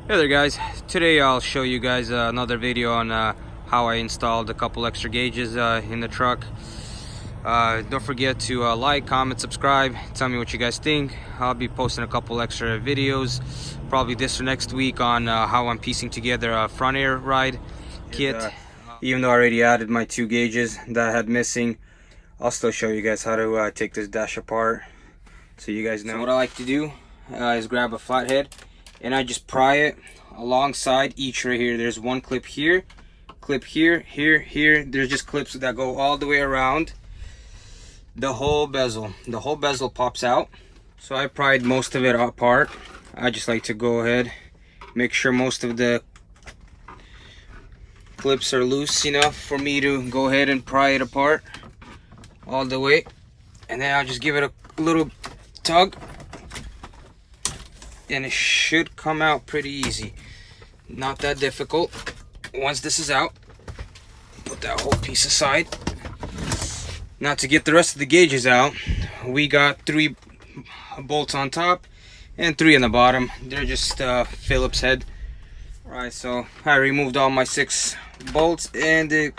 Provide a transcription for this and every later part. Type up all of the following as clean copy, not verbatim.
Hey there guys, today I'll show you guys another video on how I installed a couple extra gauges in the truck. Don't forget to like, comment, subscribe, tell me what you guys think. I'll be posting a couple extra videos probably this or next week on how I'm piecing together a front air ride kit. Even though I already added my two gauges that I had missing, I'll still show you guys how to take this dash apart so you guys know. So what I like to do is grab a flathead and I just pry it alongside each right here. There's one clip here, here. There's just clips that go all the way around the whole bezel. The whole bezel pops out. So I pried most of it apart. I just like to go ahead, make sure most of the clips are loose enough for me to go ahead and pry it apart all the way. And then I'll just give it a little tug, and it should come out pretty easy. Not that difficult. Once this is out, put that whole piece aside. Now to get the rest of the gauges out, we got 3 bolts on top and 3 on the bottom. They're just Phillips head. Alright, so I removed all my 6 bolts and it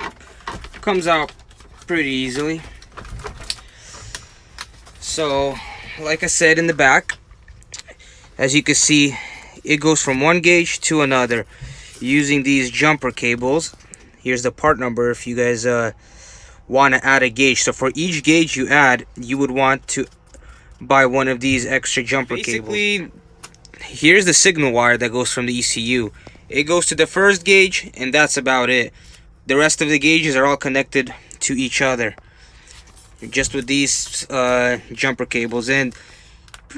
comes out pretty easily. So like I said, in the back, as you can see, it goes from one gauge to another using these jumper cables. Here's the part number if you guys want to add a gauge. So for each gauge you add, you would want to buy one of these extra jumper cables. Here's the signal wire that goes from the ECU. It goes to the first gauge and that's about it. The rest of the gauges are all connected to each other just with these jumper cables. And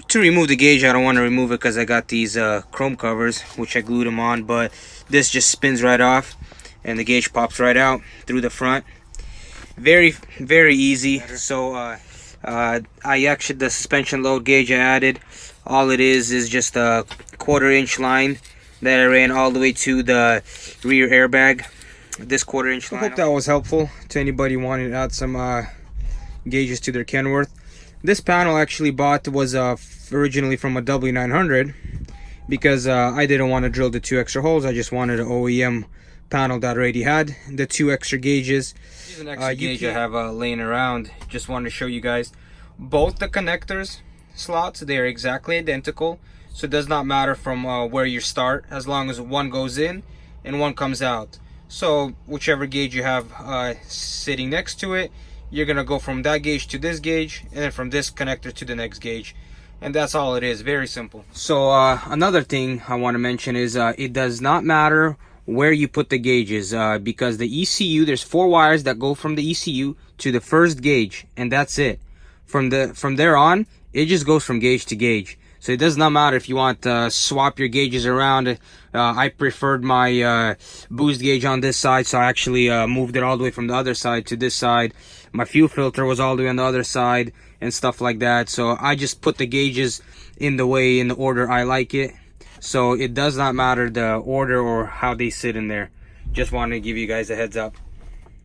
to remove the gauge, I don't want to remove it because I got these chrome covers which I glued them on, but this just spins right off and the gauge pops right out through the front. Very easy. So I actually, the suspension load gauge I added, all it is just a 1/4 inch line that I ran all the way to the rear airbag. This 1/4 inch line. I hope that was helpful to anybody wanting to add some gauges to their Kenworth. This panel I actually bought was originally from a w900 because I didn't want to drill the 2 extra holes. I just wanted an OEM panel that already had the 2 extra gauges. Here's an extra gauge I have laying around. Just wanted to show you guys both the connectors slots. They are exactly identical, so it does not matter from where you start, as long as one goes in and one comes out. So whichever gauge you have sitting next to it, you're gonna go from that gauge to this gauge, and then from this connector to the next gauge, and that's all it is. Very simple. So another thing I want to mention is it does not matter where you put the gauges, because the ECU, there's 4 wires that go from the ECU to the first gauge, and that's it. From there on, it just goes from gauge to gauge. So it does not matter if you want to swap your gauges around. I preferred my boost gauge on this side, so I actually moved it all the way from the other side to this side. My fuel filter was all the way on the other side and stuff like that. So I just put the gauges in the order I like it. So it does not matter the order or how they sit in there. Just wanted to give you guys a heads up.